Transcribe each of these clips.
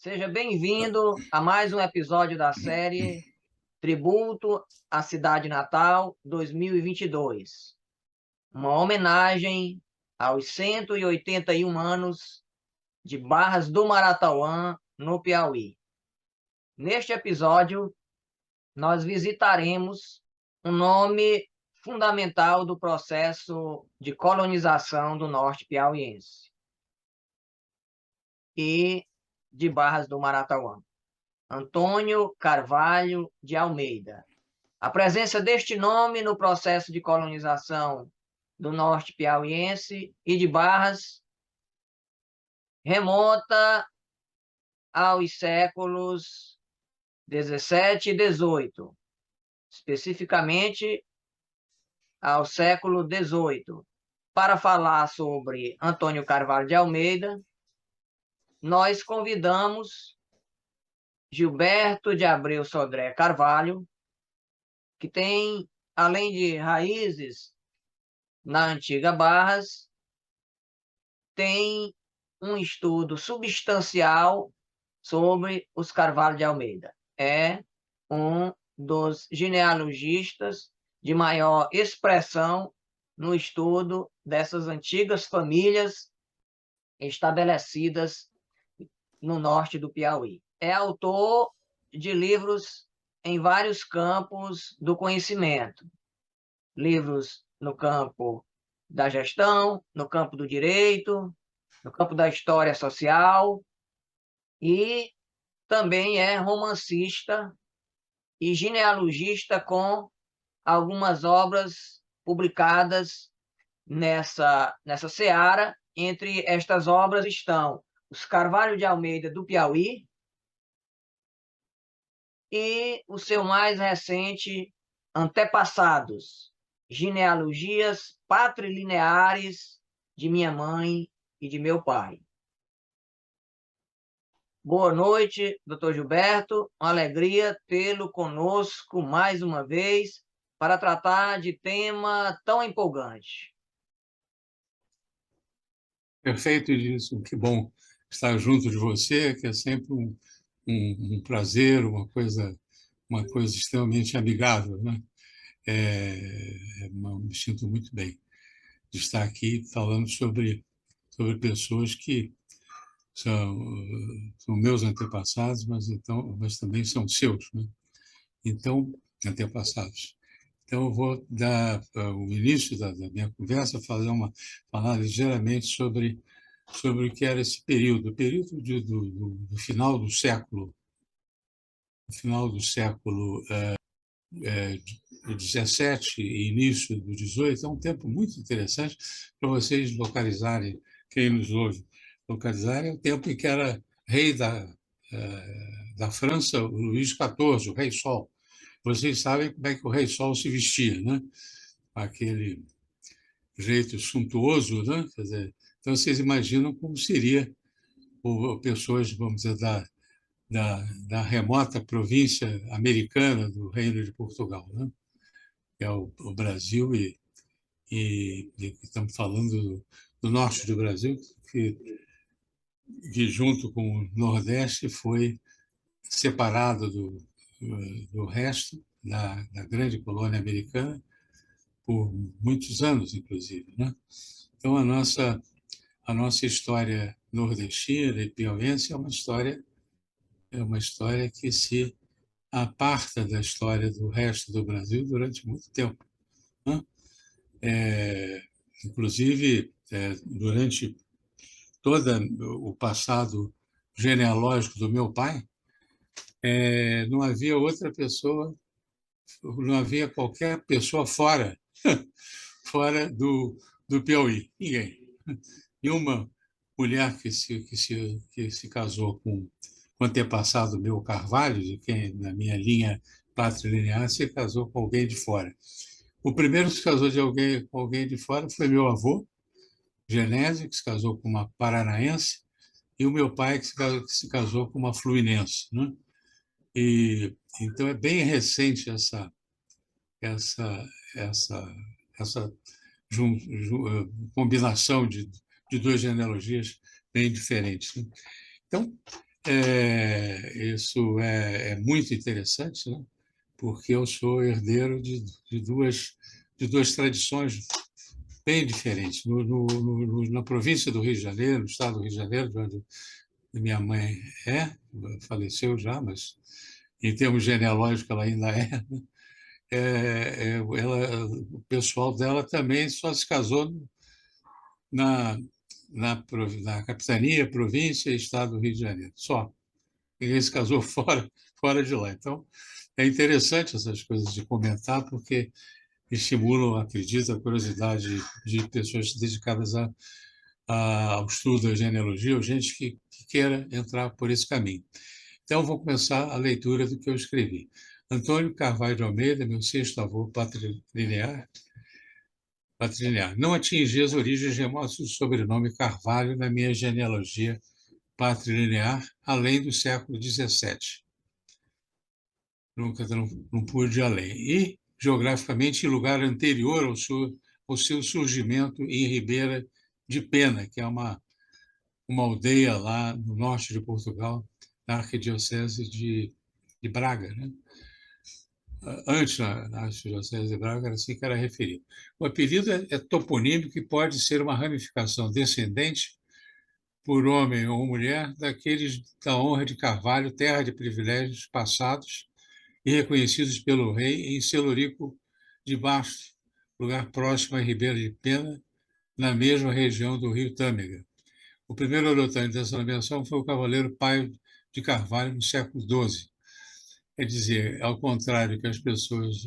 Seja bem-vindo a mais um episódio da série Tributo à Cidade Natal 2022, uma homenagem aos 181 anos de Barras do Maratauã, no Piauí. Neste episódio, nós visitaremos um nome fundamental do processo de colonização do norte piauiense e de Barras do Maratauã. Antônio Carvalho de Almeida. A presença deste nome no processo de colonização do norte piauiense e de Barras remonta aos séculos 17 e 18, especificamente ao século 18. Para falar sobre Antônio Carvalho de Almeida, nós convidamos Gilberto de Abreu Sodré Carvalho, que tem, além de raízes na antiga Barras, tem um estudo substancial sobre os Carvalho de Almeida. É um dos genealogistas de maior expressão no estudo dessas antigas famílias estabelecidas no norte do Piauí. É autor de livros em vários campos do conhecimento. Livros no campo da gestão, no campo do direito, no campo da história social, e também é romancista e genealogista com algumas obras publicadas nessa seara. Entre estas obras estão Os Carvalho de Almeida do Piauí e o seu mais recente Antepassados, Genealogias Patrilineares de minha mãe e de meu pai. Boa noite, doutor Gilberto. Uma alegria tê-lo conosco mais uma vez para tratar de tema tão empolgante. Perfeito, Edilson. Que bom estar junto de você, que é sempre um prazer, uma coisa extremamente amigável, né? Me sinto muito bem de estar aqui falando sobre pessoas que são meus antepassados, mas também são seus, né? Então, antepassados. Então, eu vou dar o início da minha conversa, falar ligeiramente sobre o que era esse período, o período do final do século, XVII e início do XVIII. É um tempo muito interessante para vocês localizarem, quem nos ouve, localizarem o tempo em que era rei da França, o Luís XIV, o Rei Sol. Vocês sabem como é que o Rei Sol se vestia, né? Aquele jeito suntuoso, né? Quer dizer, então, vocês imaginam como seria pessoas, vamos dizer, da remota província americana do Reino de Portugal, né? Que é o Brasil, e estamos falando do norte do Brasil, que junto com o Nordeste foi separado do resto da grande colônia americana por muitos anos, inclusive, né? Então, a nossa história nordestina e piauiense é uma história que se aparta da história do resto do Brasil durante muito tempo, né? Inclusive, durante todo o passado genealógico do meu pai, não havia outra pessoa, não havia qualquer pessoa fora do Piauí, ninguém. E uma mulher que se casou com o antepassado meu, Carvalho, de quem, na minha linha patrilinear, se casou com alguém de fora. O primeiro que se casou com alguém de fora foi meu avô, Genésio, que se casou com uma paranaense, e o meu pai, que se casou com uma fluminense, né? Então, é bem recente essa, essa, essa combinação de duas genealogias bem diferentes, né? Então, Isso é muito interessante, né? Porque eu sou herdeiro de duas tradições bem diferentes. Na província do Rio de Janeiro, no estado do Rio de Janeiro, de onde minha mãe faleceu já, mas em termos genealógicos ela ainda o pessoal dela também só se casou na, na capitania, província e estado do Rio de Janeiro, só. Ninguém se casou fora de lá. Então, é interessante essas coisas de comentar, porque estimulam, acredito, a curiosidade de pessoas dedicadas ao estudo da genealogia, ou gente que queira entrar por esse caminho. Então, vou começar a leitura do que eu escrevi. Antônio Carvalho de Almeida, meu sexto avô patrilinear. Não atingi as origens remotas do sobrenome Carvalho na minha genealogia patrilinear, além do século XVII. Nunca não pude ir além. E, geograficamente, em lugar anterior ao seu surgimento em Ribeira de Pena, que é uma aldeia lá no norte de Portugal, na arquidiocese de Braga, né? Antes, na arquidiocese de Braga, era assim que era referido. O apelido é toponímico e pode ser uma ramificação descendente, por homem ou mulher, daqueles da honra de Carvalho, terra de privilégios passados e reconhecidos pelo rei em Celorico de Basto, lugar próximo a Ribeira de Pena, na mesma região do rio Tâmega. O primeiro orotante dessa nomeação foi o cavaleiro Paio de Carvalho, no século XII. Quer dizer, ao contrário que as pessoas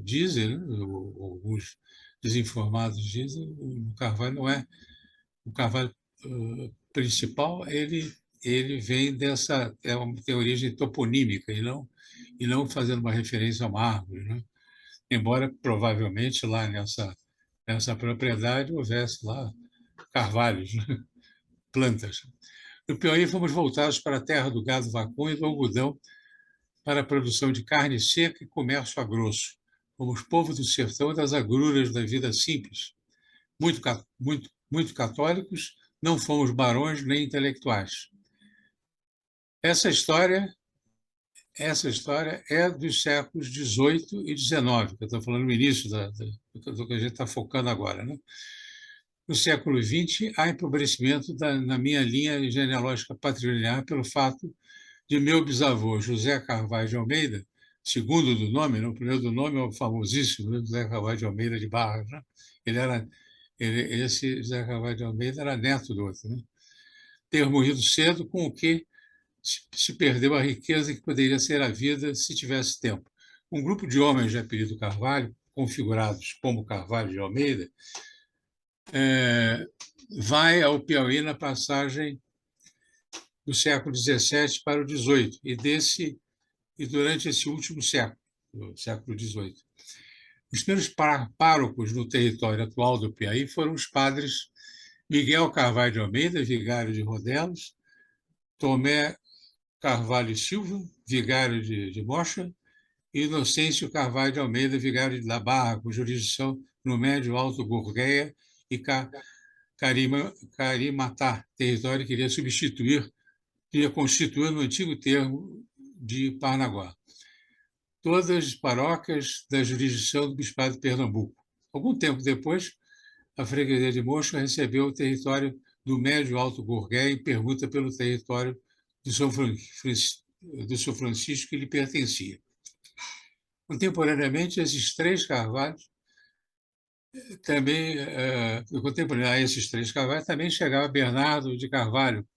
dizem, né, ou alguns desinformados dizem, o Carvalho não é o Carvalho principal, ele vem tem origem toponímica e não fazendo uma referência a uma árvore, né? Embora provavelmente lá nessa propriedade houvesse lá carvalhos, né? Plantas. No Piauí, fomos voltados para a terra do gado vacum e do algodão para a produção de carne seca e comércio a grosso. Fomos povo do sertão e das agruras da vida simples. Muito católicos, não fomos barões nem intelectuais. Essa história é dos séculos XVIII e XIX, que eu estou falando no início do que a gente está focando agora, né? No século XX, há empobrecimento na minha linha genealógica patrilinear pelo fato de meu bisavô, José Carvalho de Almeida, segundo do nome, né? O primeiro do nome é o famosíssimo, né? José Carvalho de Almeida de Barros, né? Esse José Carvalho de Almeida era neto do outro, né? Ter morrido cedo, com o que se perdeu a riqueza que poderia ser a vida se tivesse tempo. Um grupo de homens de apelido Carvalho, configurados como Carvalho de Almeida, vai ao Piauí na passagem do século XVII para o XVIII, e durante esse último século, o século XVIII. Os primeiros párocos no território atual do Piauí foram os padres Miguel Carvalho de Almeida, vigário de Rodelas, Tomé Carvalho Silva, vigário de Mocha, e Inocêncio Carvalho de Almeida, vigário da Barra, com jurisdição no Médio Alto Gurgueia e Carimatá, território que iria constituir no antigo termo de Parnaguá. Todas paróquias da jurisdição do Bispado de Pernambuco. Algum tempo depois, a freguesia de Mocha recebeu o território do Médio Alto Gurgueia e permuta pelo território do São Francisco que lhe pertencia. Contemporaneamente, esses três carvalhos também, contemporaneamente a esses três carvalhos, também chegava Bernardo de Carvalho,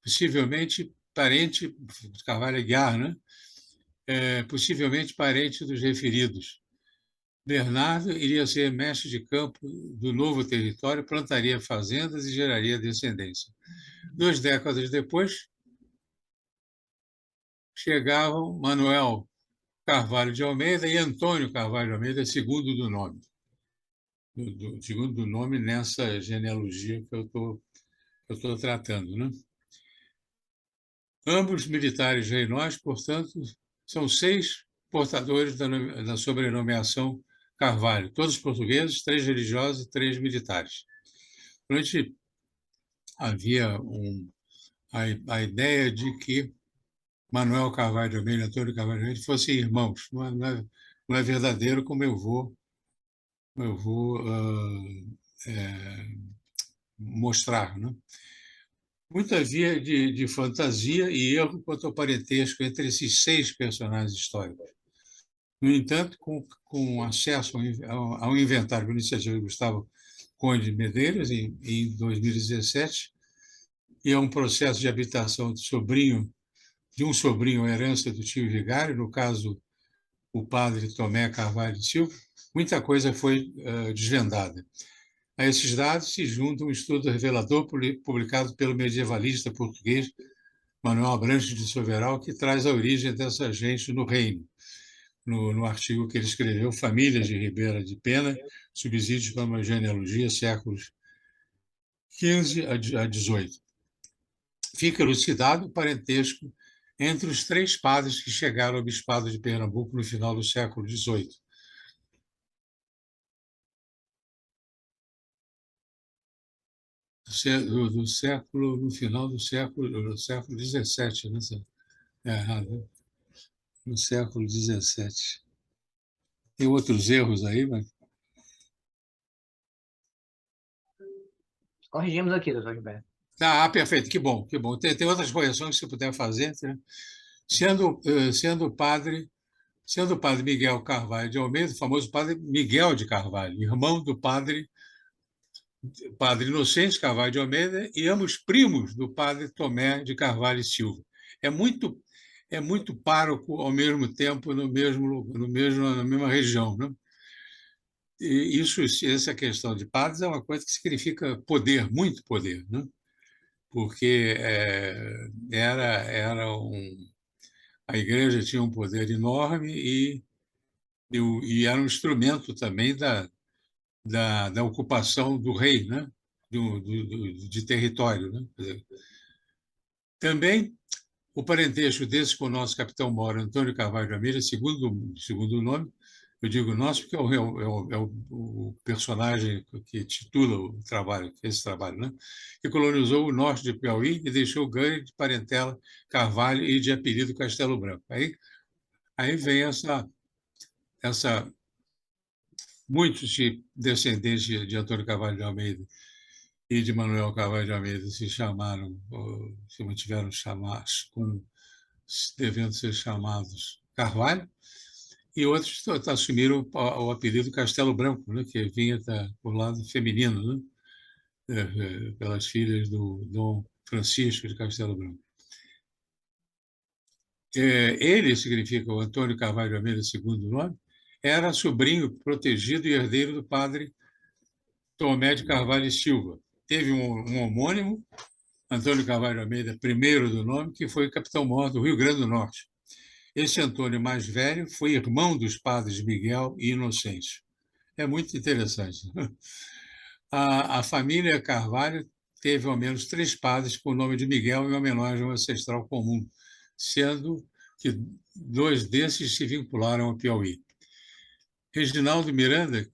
possivelmente parente de Carvalho Aguiar, né? Possivelmente parente dos referidos. Bernardo iria ser mestre de campo do novo território, plantaria fazendas e geraria descendência. 2 décadas depois, chegavam Manuel Carvalho de Almeida e Antônio Carvalho de Almeida, segundo do nome. Segundo do nome nessa genealogia que eu estou tratando, né? Ambos militares reinões, portanto, são 6 portadores da sobrenomeação Carvalho, todos portugueses, 3 religiosos e 3 militares. Havia a ideia de que Manuel Carvalho de Almeida e Antônio Carvalho de Almeida fossem irmãos. Não é verdadeiro como eu vou mostrar, né? Muito havia de fantasia e erro quanto ao parentesco entre esses 6 personagens históricos. No entanto, com acesso ao inventário da iniciativa de Gustavo Conde de Medeiros, em 2017, e a um processo de habitação de um sobrinho, a herança do tio Vigário, no caso, o padre Tomé Carvalho de Silva, muita coisa foi desvendada. A esses dados se junta um estudo revelador publicado pelo medievalista português Manuel Abranches de Soveral, que traz a origem dessa gente no reino, no artigo que ele escreveu, Famílias de Ribeira de Pena, Subsídios para uma Genealogia, séculos XV a XVIII. Fica elucidado o parentesco entre os 3 padres que chegaram ao bispado de Pernambuco no final do século XVIII. No final do século XVII, né? É errado, no século XVII. Tem outros erros aí, mas... Corrigimos aqui, doutor Gilberto. Perfeito, que bom, que bom. Tem outras correções que você puder fazer, né? Sendo o padre Miguel Carvalho de Almeida, o famoso padre Miguel de Carvalho, irmão do padre Inocêncio Carvalho de Almeida, e ambos primos do padre Tomé de Carvalho e Silva. É muito pároco ao mesmo tempo na mesma região, né? E essa questão de padres é uma coisa que significa poder, muito poder, né? Porque a igreja tinha um poder enorme e era um instrumento também da ocupação do rei, né? De território, né? Também o parentesco desse com o nosso capitão-mor, Antônio Carvalho de Almeida, segundo o nome, eu digo nosso porque o personagem que titula esse trabalho, né? Que colonizou o norte de Piauí e deixou ganho de parentela Carvalho e de apelido Castelo Branco. Aí vem muitos descendentes de Antônio Carvalho de Almeida e de Manuel Carvalho de Almeida se mantiveram chamados, devendo ser chamados Carvalho, e outros assumiram o apelido Castelo Branco, né, que vinha por lado feminino, né, pelas filhas do Dom Francisco de Castelo Branco. Ele, significa o Antônio Carvalho de Almeida, segundo nome, era sobrinho protegido e herdeiro do padre Tomé de Carvalho e Silva. Teve um homônimo, Antônio Carvalho de Almeida, primeiro do nome, que foi capitão-mor do Rio Grande do Norte. Esse Antônio mais velho foi irmão dos padres Miguel e Inocêncio. É muito interessante. A família Carvalho teve ao menos 3 padres com o nome de Miguel em homenagem ao ancestral comum, sendo que 2 desses se vincularam ao Piauí. Reginaldo Miranda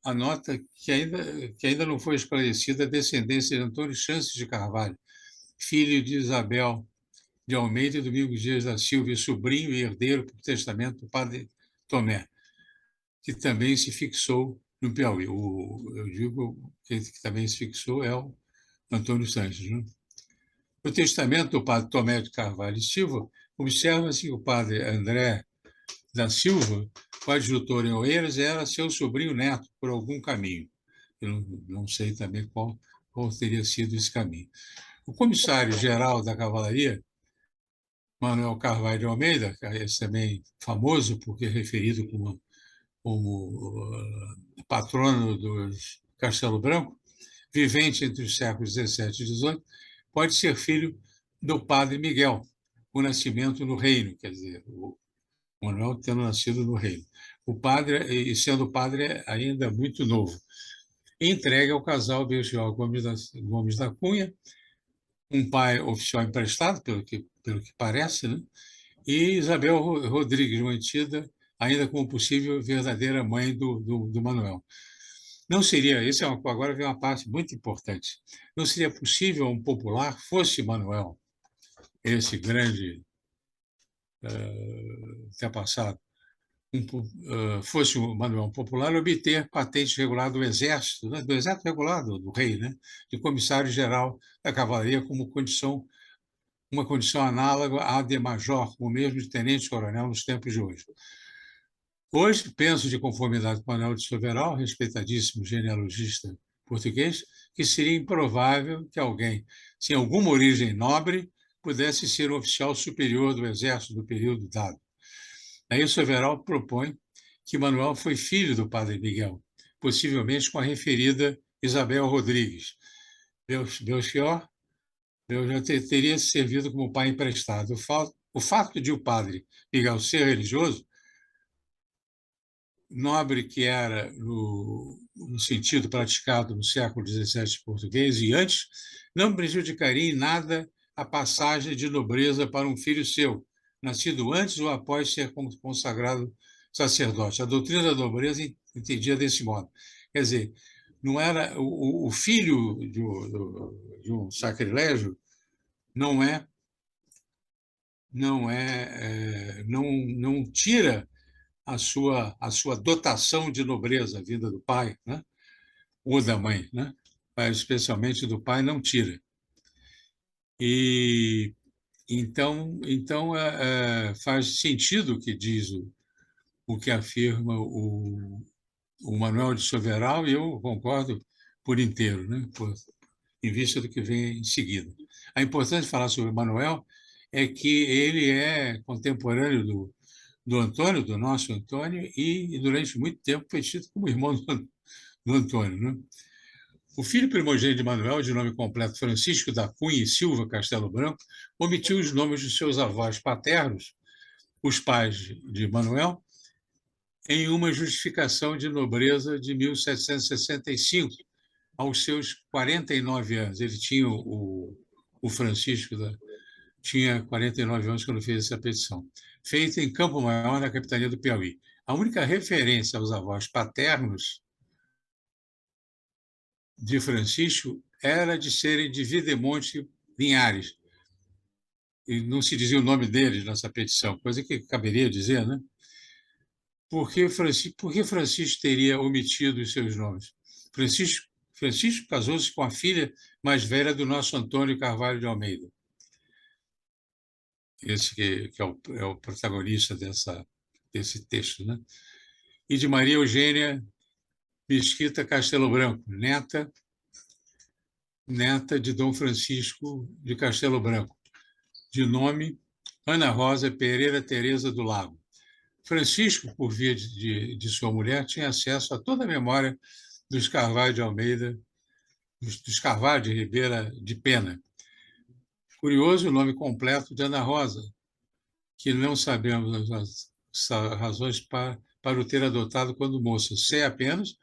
anota que ainda não foi esclarecida a descendência de Antônio Chances de Carvalho, filho de Isabel de Almeida e Domingos Dias da Silva, e sobrinho e herdeiro por testamento do padre Tomé, que também se fixou no Piauí. Eu digo que também se fixou é o Antônio Sanches, né? No testamento do padre Tomé de Carvalho e Silva, observa-se que o padre André da Silva, coadjutor em Oeiras, era seu sobrinho neto por algum caminho. Eu não sei também qual teria sido esse caminho. O comissário-geral da Cavalaria, Manuel Carvalho de Almeida, esse também famoso porque é referido como patrono dos Castelo Branco, vivente entre os séculos XVII e XVIII, pode ser filho do padre Miguel, o nascimento no reino, quer dizer, o Manuel tendo nascido no reino. O padre, e sendo padre ainda muito novo, entregue ao casal Belchior Gomes da Cunha, um pai oficial emprestado, pelo que parece, né? E Isabel Rodrigues, mantida ainda como possível verdadeira mãe do Manuel. Não seria, agora vem uma parte muito importante, não seria possível um popular, fosse Manuel, esse grande antepassado, fosse o Manuel Popular, obter patente regular do Exército, né, do Exército regular do rei, né, de comissário-geral da cavalaria como condição, uma condição análoga à de major, o mesmo de tenente-coronel nos tempos de hoje. Hoje, penso, de conformidade com Manuel de Soberal, respeitadíssimo genealogista português, que seria improvável que alguém, sem alguma origem nobre, pudesse ser um oficial superior do Exército do período dado. Aí Soberal propõe que Manuel foi filho do padre Miguel, possivelmente com a referida Isabel Rodrigues. Belchior já teria servido como pai emprestado. O fato de o padre Miguel ser religioso, nobre que era no sentido praticado no século XVII português e antes, não prejudicaria em nada a passagem de nobreza para um filho seu, nascido antes ou após ser consagrado sacerdote. A doutrina da nobreza entendia desse modo. Quer dizer, não era o filho de um sacrilégio não é não tira a sua dotação de nobreza vinda do pai, né? Ou da mãe, né? Mas especialmente do pai não tira. E então faz sentido o que diz o que afirma o Manuel de Soberal, e eu concordo por inteiro, né? Em vista do que vem em seguida. A importância de falar sobre Manuel é que ele é contemporâneo do Antônio, do nosso Antônio, e durante muito tempo foi tido como irmão do Antônio, né? O filho primogênito de Manuel, de nome completo Francisco da Cunha e Silva Castelo Branco, omitiu os nomes de seus avós paternos, os pais de Manuel, em uma justificação de nobreza de 1765, aos seus 49 anos. Ele tinha o Francisco tinha 49 anos quando fez essa petição, feita em Campo Maior, na capitania do Piauí. A única referência aos avós paternos de Francisco era de serem de Videmonte Linhares. E não se dizia o nome deles nessa petição, coisa que caberia dizer, né? Por que Francisco teria omitido os seus nomes? Francisco casou-se com a filha mais velha do nosso Antônio Carvalho de Almeida, esse que é o protagonista desse texto, né? E de Maria Eugênia Mesquita Castelo Branco, neta de Dom Francisco de Castelo Branco, de nome Ana Rosa Pereira Teresa do Lago. Francisco, por via de sua mulher, tinha acesso a toda a memória dos Carvalho de Almeida, dos Carvalho de Ribeira de Pena. Curioso o nome completo de Ana Rosa, que não sabemos as razões para o ter adotado quando moça. Sei apenas,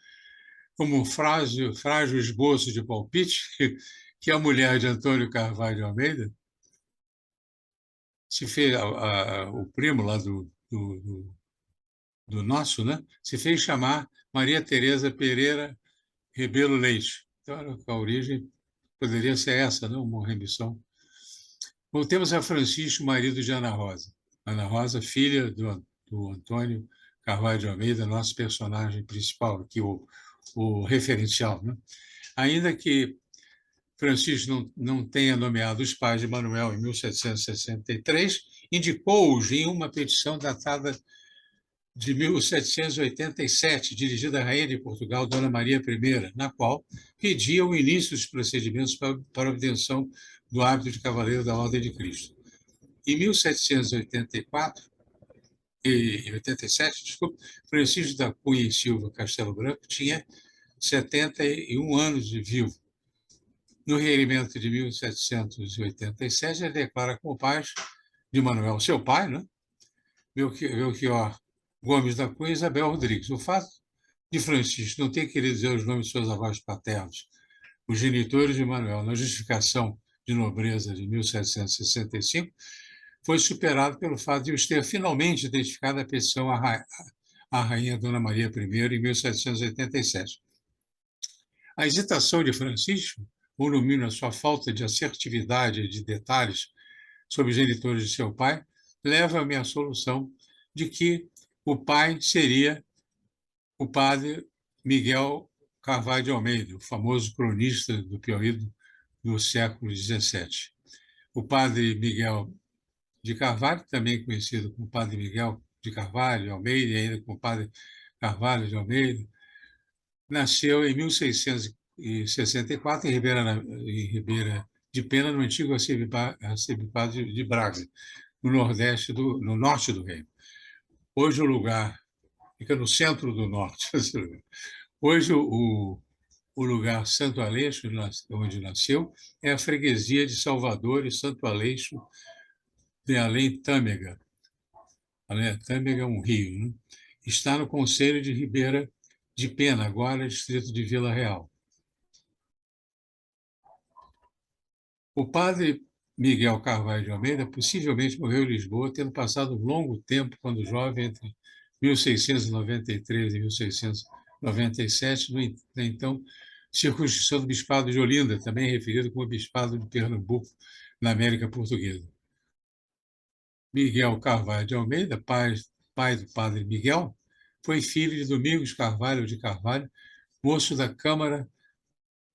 como um frágil esboço de palpite, que a mulher de Antônio Carvalho de Almeida se fez, o primo lá do nosso, né? Se fez chamar Maria Teresa Pereira Rebelo Leite. Então, a origem poderia ser essa, né? Uma remissão. Voltemos a Francisco, marido de Ana Rosa. Ana Rosa, filha do Antônio Carvalho de Almeida, nosso personagem principal aqui, o referencial, né? Ainda que Francisco não tenha nomeado os pais de Manuel em 1763, indicou-os em uma petição datada de 1787, dirigida à rainha de Portugal, Dona Maria I, na qual pedia o início dos procedimentos para a obtenção do hábito de cavaleiro da Ordem de Cristo. Em 1784 e 87, desculpe, Francisco da Cunha e Silva Castelo Branco tinha 71 anos de vivo. No requerimento de 1787, ele declara como pais de Manuel, seu pai, né? Belchior Gomes da Cunha e Isabel Rodrigues. O fato de Francisco não ter querido dizer os nomes de seus avós paternos, os genitores de Manuel, na justificação de nobreza de 1765, foi superado pelo fato de os ter finalmente identificado a petição à rainha Dona Maria I em 1787. A hesitação de Francisco, ou no mínimo a sua falta de assertividade e de detalhes sobre os genitores de seu pai, leva-me à solução de que o pai seria o padre Miguel Carvalho de Almeida, o famoso cronista do Piauí do século XVII. O padre Miguel de Carvalho, também conhecido como padre Miguel de Carvalho de Almeida, e ainda como padre Carvalho de Almeida, nasceu em 1664 em Ribeira de Pena, no antigo arcebispado de Braga, no norte do reino. Hoje o lugar fica no centro do norte. Hoje o lugar Santo Aleixo, onde nasceu, é a freguesia de Salvador e Santo Aleixo de Além-Tâmega. Além-Tâmega é um rio, né? Está no concelho de Ribeira de Pena, agora distrito de Vila Real. O padre Miguel Carvalho de Almeida possivelmente morreu em Lisboa, tendo passado um longo tempo, quando jovem, entre 1693 e 1697, na então circunscrição do Bispado de Olinda, também referido como Bispado de Pernambuco, na América Portuguesa. Miguel Carvalho de Almeida, pai do padre Miguel, foi filho de Domingos Carvalho de Carvalho, moço da Câmara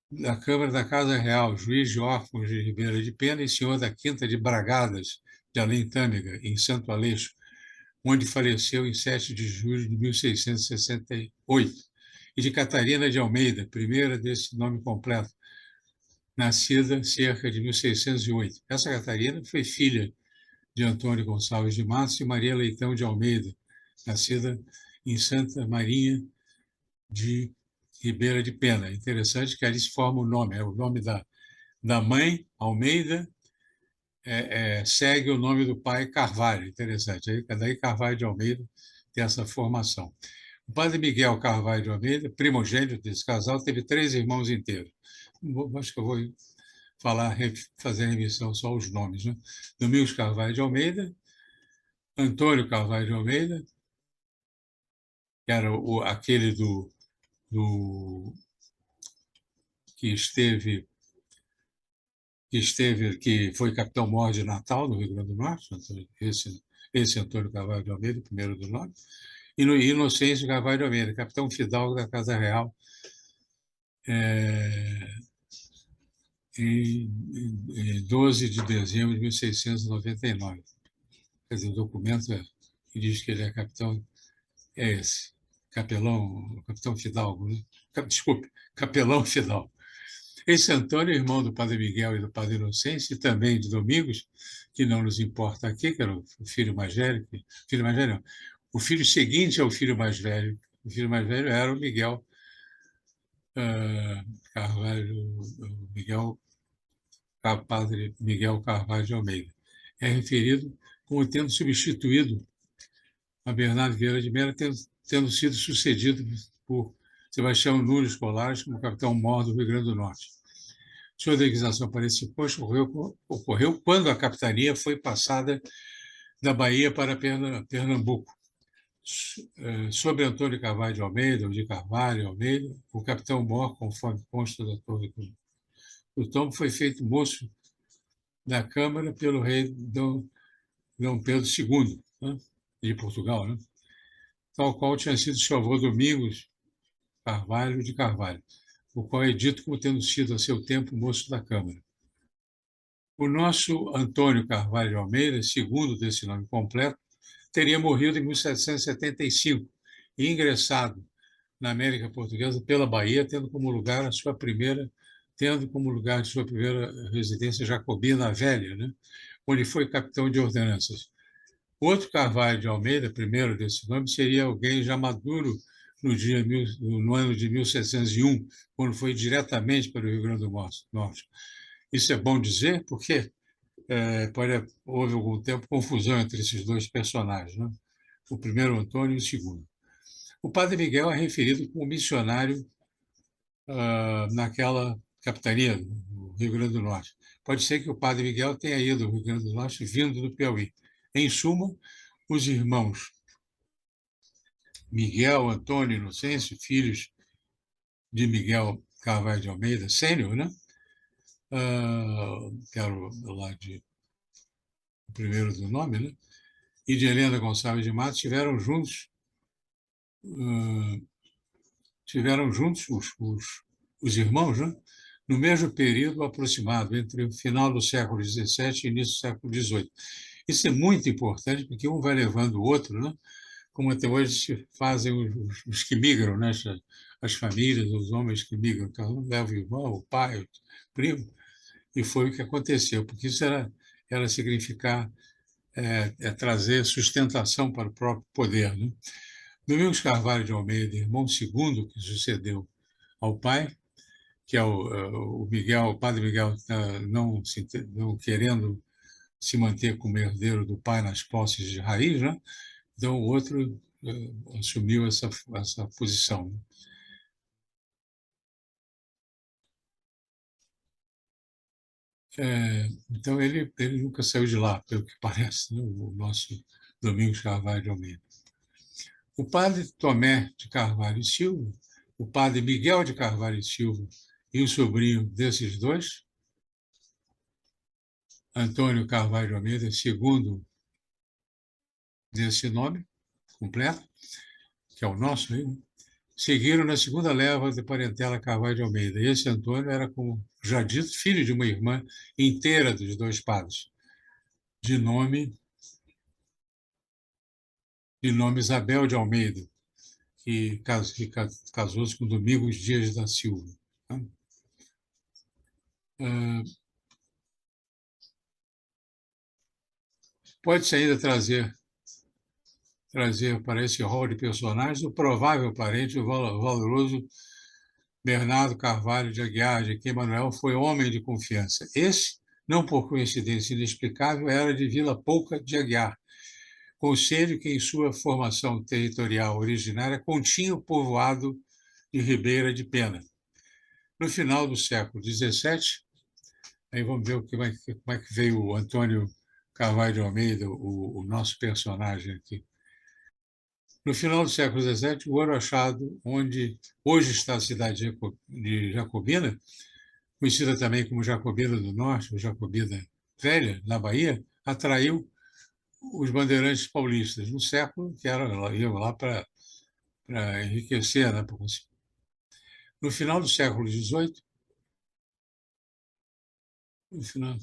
da Casa Real, juiz de órfãos de Ribeira de Pena e senhor da Quinta de Bragadas, de Além-Tâmega, em Santo Aleixo, onde faleceu em 7 de julho de 1668, e de Catarina de Almeida, primeira desse nome completo, nascida cerca de 1608. Essa Catarina foi filha de Antônio Gonçalves de Matos e Maria Leitão de Almeida, nascida em Santa Marinha de Ribeira de Pena. Interessante que ali se forma o nome, é o nome da mãe, Almeida, segue o nome do pai, Carvalho. Interessante. Aí, daí Carvalho de Almeida tem essa formação. O padre Miguel Carvalho de Almeida, primogênito desse casal, teve 3 irmãos inteiros. Acho que eu vou fazer a remissão só os nomes, né? Domingos Carvalho de Almeida, Antônio Carvalho de Almeida, que era aquele que foi capitão-mor de Natal, no Rio Grande do Norte, esse Antônio Carvalho de Almeida, primeiro do nome, e no Inocêncio Carvalho de Almeida, capitão fidalgo da Casa Real, em 12 de dezembro de 1699. Quer dizer, o documento que diz que ele é capitão é esse, capitão fidalgo, né? Desculpe, capelão fidalgo. Esse Antônio, irmão do padre Miguel e do padre Inocêncio, e também de Domingos, que não nos importa aqui, que era o filho mais velho, não, o filho seguinte ao filho mais velho. O filho mais velho era o Miguel Carvalho, padre Miguel Carvalho de Almeida. É referido como tendo substituído a Bernardo Vieira de Mello, tendo sido sucedido por Sebastião Nunes Colares como capitão-mor do Rio Grande do Norte. Sua deguização para esse posto ocorreu quando a capitania foi passada da Bahia para Pernambuco. Sobre Antônio Carvalho de Almeida, ou de Carvalho Almeida, o capitão-mor, conforme consta da torre do tombo, foi feito moço da Câmara pelo rei Dom Pedro II, né, de Portugal, né, tal qual tinha sido seu avô Domingos Carvalho de Carvalho, o qual é dito como tendo sido, a seu tempo, moço da Câmara. O nosso Antônio Carvalho de Almeida, segundo desse nome completo, teria morrido em 1775 e ingressado na América Portuguesa pela Bahia, tendo como lugar de sua primeira residência Jacobina Velha, né? Onde foi capitão de ordenanças. Outro Carvalho de Almeida, primeiro desse nome, seria alguém já maduro no ano de 1701, quando foi diretamente para o Rio Grande do Norte. Isso é bom dizer porque houve algum tempo confusão entre esses dois personagens, né? O primeiro Antônio e o segundo. O padre Miguel é referido como missionário naquela capitania, no Rio Grande do Norte. Pode ser que o padre Miguel tenha ido ao Rio Grande do Norte vindo do Piauí. Em suma, os irmãos Miguel, Antônio e Inocêncio, filhos de Miguel Carvalho de Almeida, sênior, né? Que era lá o primeiro do nome, né? E de Helena Gonçalves de Matos tiveram juntos os irmãos, né? No mesmo período aproximado, entre o final do século XVII e início do século XVIII. Isso é muito importante, porque um vai levando o outro, né? Como até hoje se fazem os que migram, né? As famílias, os homens que migram, cada um leva o irmão, o pai, o primo, e foi o que aconteceu, porque isso era significar trazer sustentação para o próprio poder, né? Domingos Carvalho de Almeida, irmão segundo que sucedeu ao pai, que é o Miguel, o padre Miguel, não querendo se manter como herdeiro do pai nas posses de raiz, né? Então o outro assumiu essa posição. Então ele nunca saiu de lá, pelo que parece, né? O nosso Domingos Carvalho de Almeida. O padre Tomé de Carvalho e Silva, o padre Miguel de Carvalho e Silva e o sobrinho desses dois, Antônio Carvalho de Almeida, segundo desse nome completo, que é o nosso aí, né? Seguiram na segunda leva de parentela Carvalho de Almeida. E esse Antônio era, como já dito, filho de uma irmã inteira dos dois padres, de nome Isabel de Almeida, que casou-se com Domingos Dias da Silva. Pode-se ainda trazer para esse rol de personagens o provável parente, o valoroso Bernardo Carvalho de Aguiar, de quem Manuel foi homem de confiança. Esse, não por coincidência inexplicável, era de Vila Pouca de Aguiar, concelho que, em sua formação territorial originária, continha o povoado de Ribeira de Pena. No final do século XVII, aí vamos ver como é que veio o Antônio Carvalho de Almeida, o nosso personagem aqui. No final do século XVII, o ouro achado onde hoje está a cidade de Jacobina, conhecida também como Jacobina do Norte, ou Jacobina Velha, na Bahia, atraiu os bandeirantes paulistas no século, que iam lá para enriquecer, né? No final do século XVIII, no final,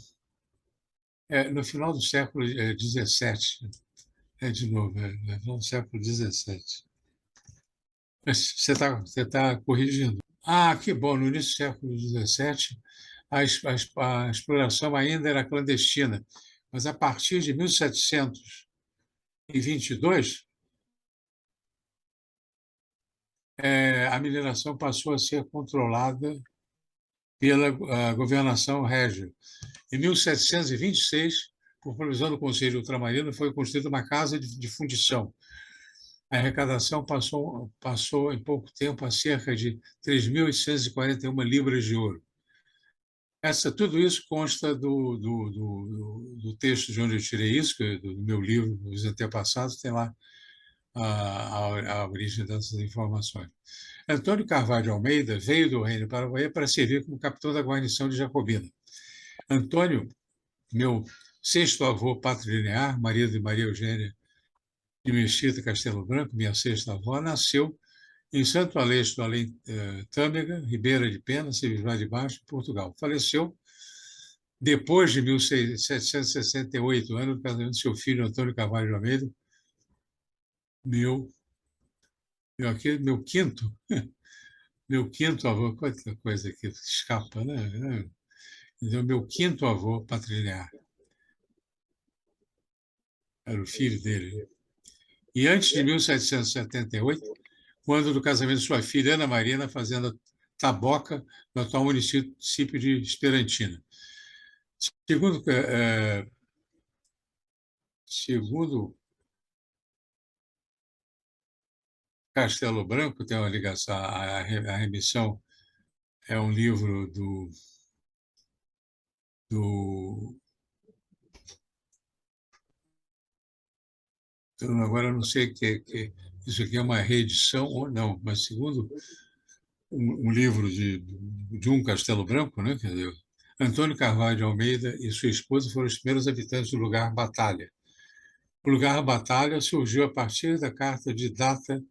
no final do século XVII, de novo, no final do século XVII. Você tá corrigindo. Ah, que bom, no início do século XVII, a exploração ainda era clandestina, mas a partir de 1722, a mineração passou a ser controlada pela governação régia. Em 1726, por provisão do Conselho Ultramarino, foi construída uma casa de fundição. A arrecadação passou em pouco tempo a cerca de 3.841 libras de ouro. Tudo isso consta do texto de onde eu tirei isso, do meu livro, Os Antepassados, tem lá a origem dessas informações. Antônio Carvalho de Almeida veio do Reino Paraguai para servir como capitão da guarnição de Jacobina. Antônio, meu sexto avô patrilinear, marido de Maria Eugênia de Mesquita Castelo Branco, minha sexta avó, nasceu em Santo Aleixo do Além Tâmega, Ribeira de Pena, Civis de Baixo, Portugal. Faleceu depois de 1768, ano do casamento do seu filho Antônio Carvalho de Almeida, meu quinto avô, quanta coisa que escapa, né? Então, meu quinto avô patrilinear era o filho dele. E antes de 1778, quando do casamento de sua filha Ana Maria na fazenda Taboca, no atual município de Esperantina. Segundo Castelo Branco, tem uma ligação, a remissão é um livro agora eu não sei que isso aqui é uma reedição ou não, mas segundo um livro de um Castelo Branco, né? Quer dizer, Antônio Carvalho de Almeida e sua esposa foram os primeiros habitantes do lugar Batalha. O lugar Batalha surgiu a partir da carta de data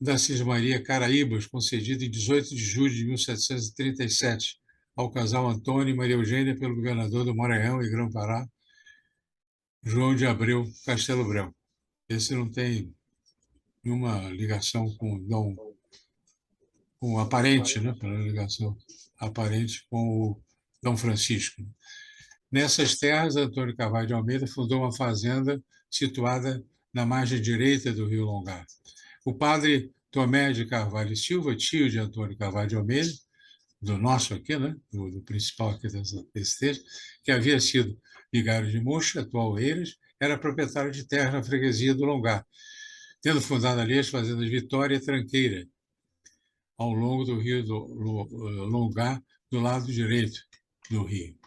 da Cismaria Caraíbas, concedida em 18 de julho de 1737, ao casal Antônio e Maria Eugênia pelo governador do Maranhão e Grão-Pará, João de Abreu Castelo Branco. Esse não tem nenhuma ligação com aparente, né? Pela ligação aparente com o Dom Francisco. Nessas terras, Antônio Carvalho de Almeida fundou uma fazenda situada na margem direita do Rio Longar. O padre Tomé de Carvalho e Silva, tio de Antônio Carvalho de Almeida, do nosso aqui, né? do principal aqui desse texto, que havia sido vigário de Mocha, atual Eiras, era proprietário de terra na freguesia do Longar, tendo fundado ali as fazendas Vitória e Tranqueira, ao longo do rio do Longar, do lado direito do rio.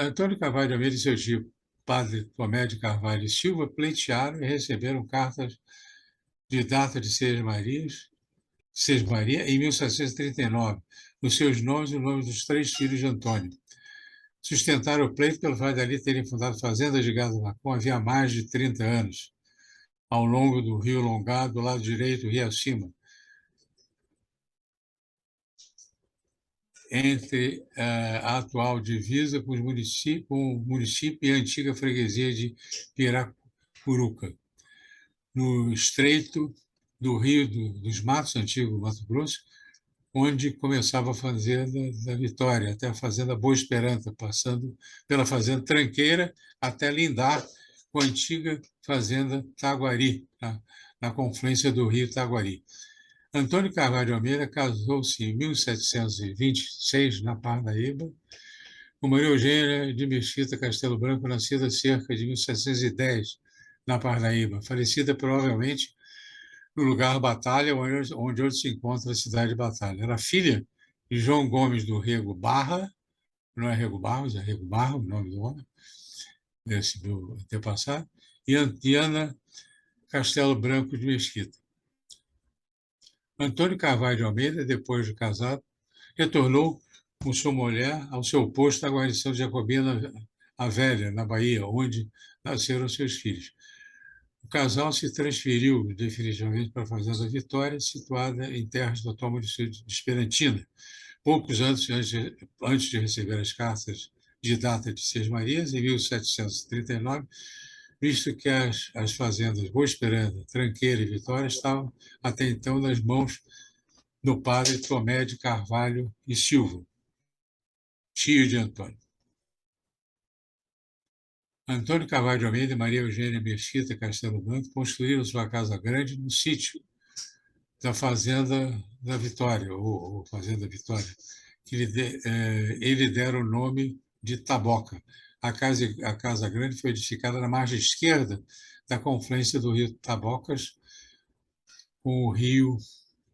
Antônio Carvalho de Almeida e seu tio, padre Tomé de Carvalho e Silva, pleitearam e receberam cartas de data de Sesmaria em 1739, nos seus nomes e no nome dos 3 filhos de Antônio. Sustentaram o pleito pelo fato de ali terem fundado fazendas de gado Lacom havia mais de 30 anos, ao longo do rio Longar, do lado direito, rio acima, entre a atual divisa com o município e a antiga freguesia de Piracuruca, no estreito do Rio dos Matos, antigo Mato Grosso, onde começava a Fazenda da Vitória, até a Fazenda Boa Esperança, passando pela Fazenda Tranqueira até lindar com a antiga Fazenda Taguari, na confluência do Rio Taguari. Antônio Carvalho de Almeida casou-se em 1726, na Parnaíba, com Maria Eugênia de Mesquita Castelo Branco, nascida cerca de 1710, na Parnaíba, falecida provavelmente no lugar Batalha, onde hoje se encontra a cidade de Batalha. Era filha de João Gomes do Rego Barra, não é Rego Barros, é Rego Barra, o nome do homem, desse meu antepassado, e Ana Castelo Branco de Mesquita. Antônio Carvalho de Almeida, depois de casado, retornou com sua mulher ao seu posto na guarnição de Jacobina a Velha, na Bahia, onde nasceram seus filhos. O casal se transferiu definitivamente para a Fazenda Vitória, situada em terras do atual município de Esperantina. Poucos anos antes de receber as cartas de data de Sesmarias, em 1739, visto que as fazendas Boa Esperança, Tranqueira e Vitória estavam até então nas mãos do padre Tomé de Carvalho e Silva, tio de Antônio. Antônio Carvalho de Almeida e Maria Eugênia Mesquita Castelo Branco construíram sua casa grande no sítio da Fazenda da Vitória, ou Fazenda Vitória, que ele dera o nome de Taboca. A casa grande foi edificada na margem esquerda da confluência do rio Tabocas com o rio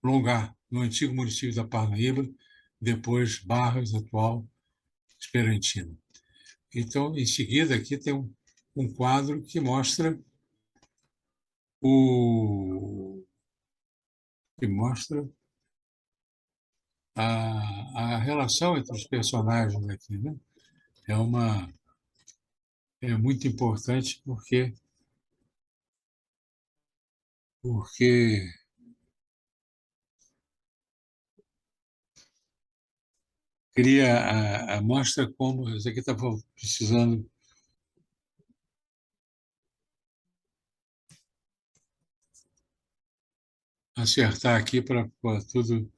Longar, no antigo município da Parnaíba, depois Barras, atual Esperantina. Então, em seguida, aqui tem um quadro que mostra a relação entre os personagens aqui, né? É muito importante porque mostra como isso aqui está precisando acertar aqui para tudo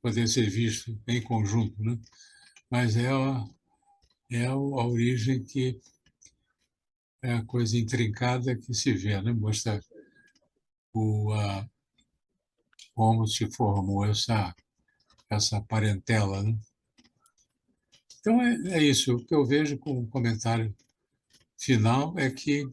poder ser visto em conjunto, né? Mas a origem que é a coisa intrincada que se vê, né? Mostra como se formou essa parentela, né? Então, é isso. O que eu vejo como comentário final é que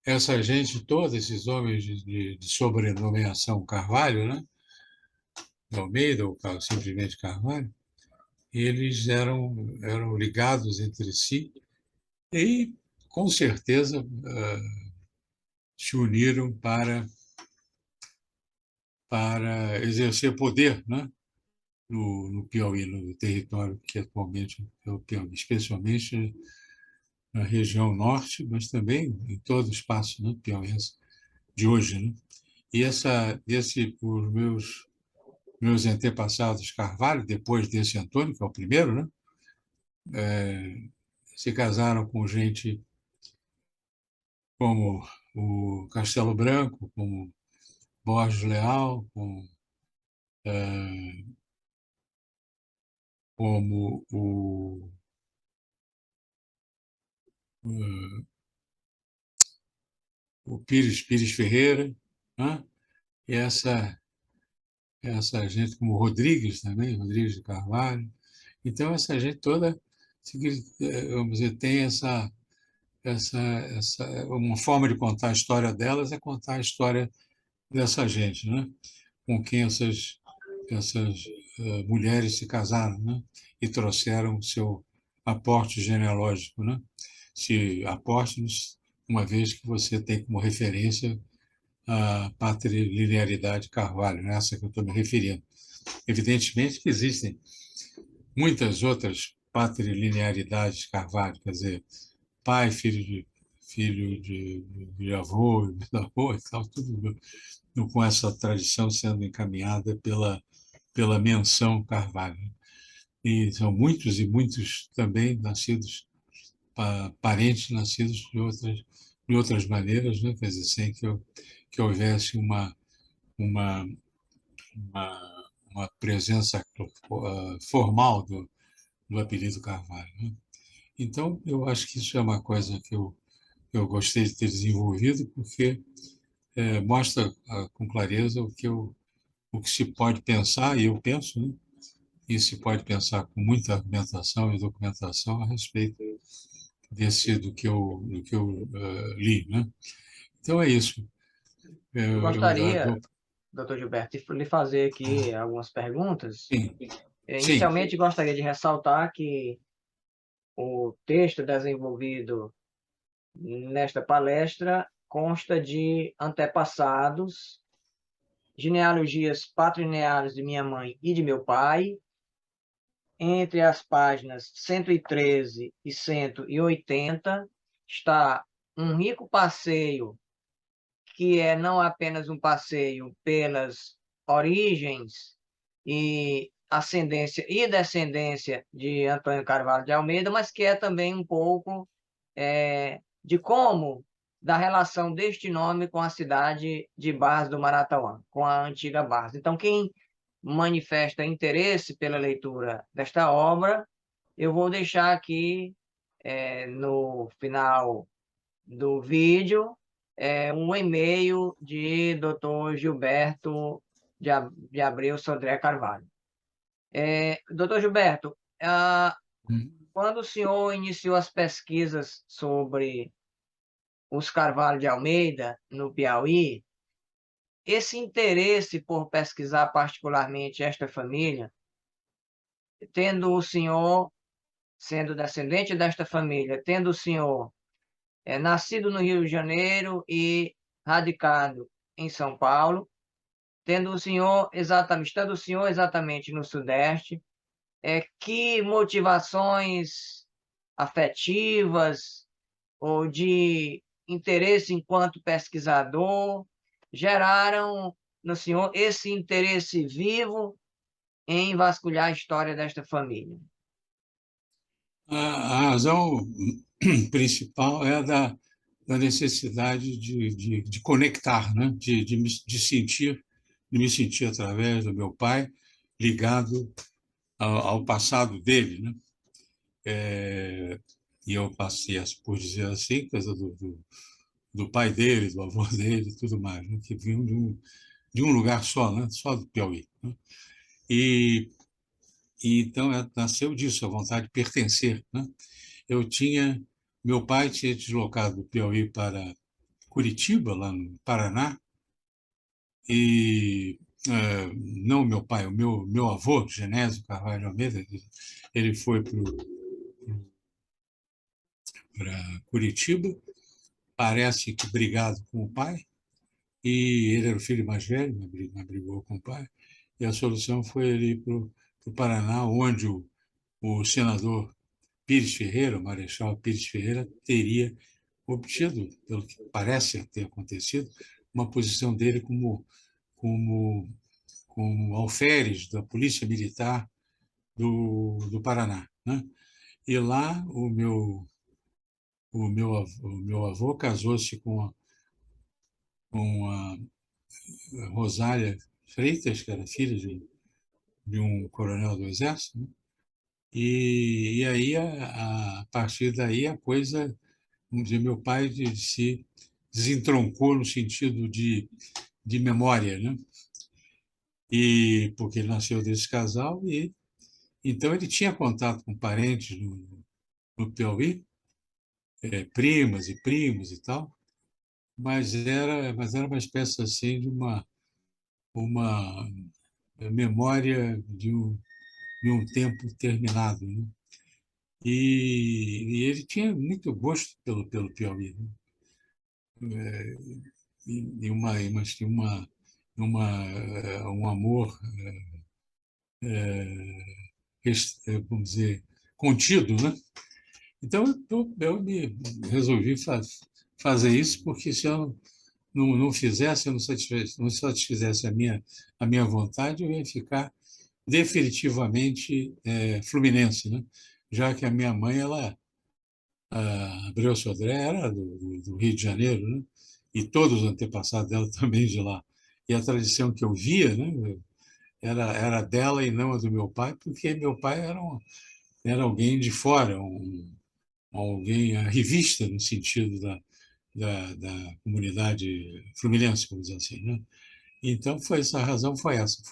essa gente toda, esses homens de sobrenomeação Carvalho, né? De Almeida, ou simplesmente Carvalho, eles eram ligados entre si e, com certeza, se uniram para exercer poder, né? No Piauí, no território que atualmente é o Piauí, especialmente na região norte, mas também em todo o espaço, né, piauiense de hoje, né? E os meus antepassados Carvalho, depois desse Antônio, que é o primeiro, né, se casaram com gente como o Castelo Branco, como Borges Leal, como o, o Pires Ferreira, né? E essa gente como o Rodrigues também, Rodrigues de Carvalho. Então, essa gente toda, vamos dizer, tem uma forma de contar a história delas é contar a história dessa gente, né? Com quem essas mulheres se casaram, né? E trouxeram o seu aporte genealógico, né? Se aporte, uma vez que você tem como referência a patrilinearidade Carvalho, né? Essa que eu estou me referindo. Evidentemente que existem muitas outras patrilinearidades Carvalho, quer dizer, pai, filho de avô, bisavô e tal, tudo com essa tradição sendo encaminhada pela menção Carvalho. E são muitos e muitos também nascidos, parentes nascidos de outras maneiras, né? Quer dizer, sem que houvesse uma, uma presença formal do apelido Carvalho, né? Então, eu acho que isso é uma coisa que eu gostei de ter desenvolvido, porque mostra com clareza o que se pode pensar, e eu penso, né? E se pode pensar com muita argumentação e documentação a respeito do que eu li, né? Então é isso. Eu Eu já gostaria, dou. doutor Gilberto, de lhe fazer aqui algumas perguntas. Sim, sim. Inicialmente, gostaria de ressaltar que o texto desenvolvido nesta palestra consta de antepassados, genealogias patrilineares de minha mãe e de meu pai. Entre as páginas 113 e 180 está um rico passeio, que é não apenas um passeio pelas origens e ascendência e descendência de Antônio Carvalho de Almeida, mas que é também um pouco de como, da relação deste nome com a cidade de Barras do Maratauã, com a antiga Barras. Então, quem manifesta interesse pela leitura desta obra, eu vou deixar aqui no final do vídeo um e-mail de Dr. Gilberto de Abreu Sodré Carvalho. Dr. Gilberto, quando o senhor iniciou as pesquisas sobre os Carvalho de Almeida, no Piauí, esse interesse por pesquisar particularmente esta família, tendo o senhor, sendo descendente desta família, tendo o senhor nascido no Rio de Janeiro e radicado em São Paulo, estando o senhor exatamente no Sudeste, que motivações afetivas ou de interesse enquanto pesquisador geraram no senhor esse interesse vivo em vasculhar a história desta família? A razão principal é da necessidade de conectar, né? De me sentir através do meu pai ligado ao passado dele, né? E eu passei, por dizer assim, coisa do pai dele, do avô dele, e tudo mais, né? Que vinham de um lugar só, né? Só do Piauí, né? E, e então nasceu disso, a vontade de pertencer, né? Eu tinha, meu pai tinha deslocado do Piauí para Curitiba, lá no Paraná, e não meu pai, o meu avô, Genésio Carvalho de Almeida, ele foi para Curitiba parece que brigado com o pai, e ele era o filho mais velho, mas brigou com o pai, e a solução foi ele ir para o Paraná, onde o senador Pires Ferreira, o Marechal Pires Ferreira, teria obtido, pelo que parece ter acontecido, uma posição dele como, como alferes da Polícia Militar do Paraná, né? E lá o meu avô casou-se com a Rosália Freitas, que era filha de um coronel do Exército, né? E aí, a partir daí, a coisa, vamos dizer, meu pai se desentroncou no sentido de memória, né? E porque ele nasceu desse casal, e então ele tinha contato com parentes no Piauí, primas e primos e tal, mas era uma espécie assim de uma memória de um tempo terminado, né? E ele tinha muito gosto pelo Piauí, né? Mas tinha um amor, vamos dizer, contido, né? Então, eu me resolvi fazer isso, porque se eu não fizesse, eu não satisfizesse a minha vontade, eu ia ficar definitivamente fluminense, né? Já que a minha mãe, a Abreu Sodré, era do Rio de Janeiro, né? E todos os antepassados dela também de lá. E a tradição que eu via, né, era dela e não a do meu pai, porque meu pai era alguém de fora, alguém, a revista no sentido da comunidade fluminense, vamos dizer assim, né? Então, a razão foi essa,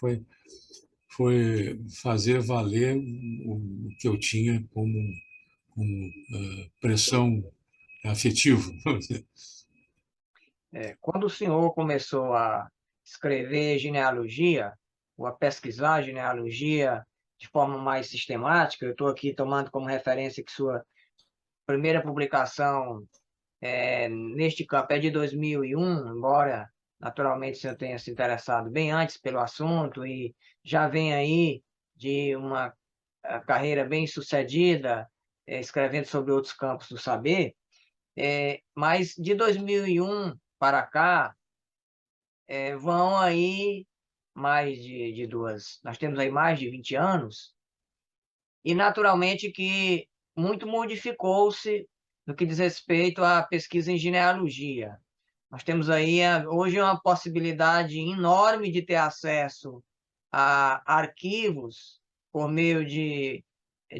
foi fazer valer o que eu tinha como pressão afetiva. Quando o senhor começou a escrever genealogia, ou a pesquisar genealogia de forma mais sistemática, eu estou aqui tomando como referência que sua primeira publicação neste campo é de 2001, embora naturalmente o senhor tenha se interessado bem antes pelo assunto e já vem aí de uma carreira bem sucedida, escrevendo sobre outros campos do saber, mas de 2001 para cá, vão aí mais de duas, nós temos aí mais de 20 anos, e naturalmente que muito modificou-se no que diz respeito à pesquisa em genealogia. Nós temos aí hoje uma possibilidade enorme de ter acesso a arquivos por meio de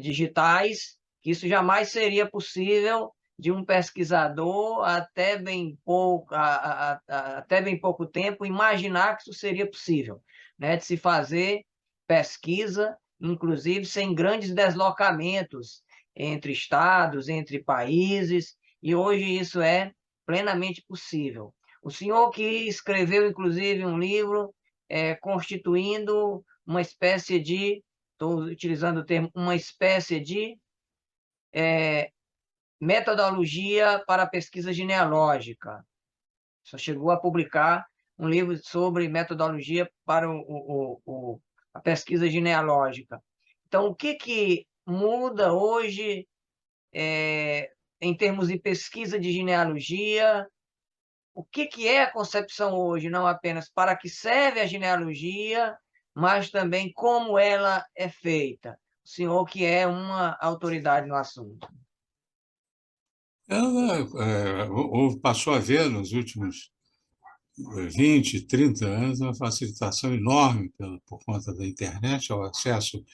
digitais, que isso jamais seria possível de um pesquisador até bem pouco tempo imaginar que isso seria possível, né, de se fazer pesquisa, inclusive sem grandes deslocamentos entre estados, entre países, e hoje isso é plenamente possível. O senhor que escreveu, inclusive, um livro constituindo uma espécie de, estou utilizando o termo, uma espécie de metodologia para a pesquisa genealógica. Só chegou a publicar um livro sobre metodologia para a pesquisa genealógica. Então, o que muda hoje em termos de pesquisa de genealogia? O que é a concepção hoje, não apenas para que serve a genealogia, mas também como ela é feita? O senhor que é uma autoridade no assunto. Ela passou a haver nos últimos 20, 30 anos uma facilitação enorme por conta da internet, ao acesso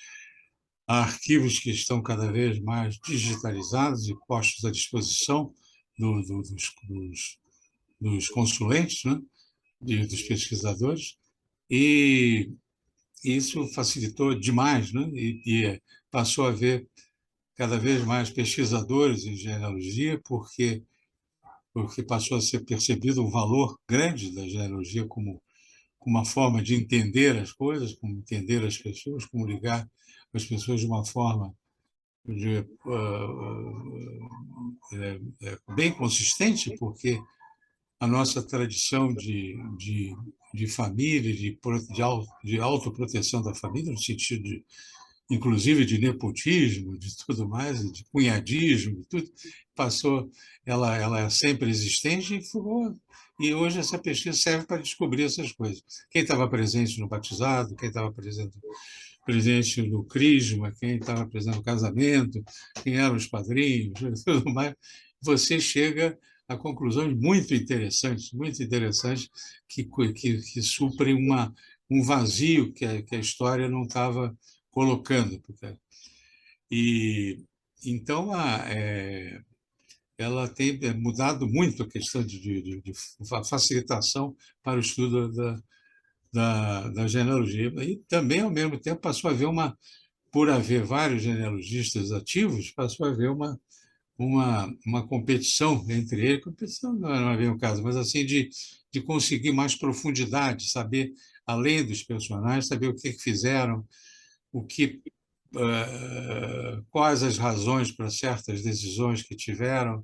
a arquivos que estão cada vez mais digitalizados e postos à disposição dos consulentes, né, dos pesquisadores, e isso facilitou demais, né, e passou a haver cada vez mais pesquisadores em genealogia, porque passou a ser percebido um valor grande da genealogia como uma forma de entender as coisas, como entender as pessoas, como ligar as pessoas de uma forma bem consistente, porque a nossa tradição de família, de autoproteção da família, no sentido de, inclusive de nepotismo, de tudo mais, de cunhadismo, de tudo, passou, ela é sempre existente e hoje essa pesquisa serve para descobrir essas coisas. Quem estava presente no batizado, quem estava presente no crisma, quem estava presente no casamento, quem eram os padrinhos, tudo mais, você chega a conclusões muito interessantes que suprem um vazio que a história não estava colocando. E então ela tem mudado muito a questão de facilitação para o estudo da genealogia. E também, ao mesmo tempo, passou a haver por haver vários genealogistas ativos, passou a haver uma competição entre eles, competição não é bem o caso, mas assim de conseguir mais profundidade, saber, além dos personagens, saber o que fizeram, o que quais as razões para certas decisões que tiveram,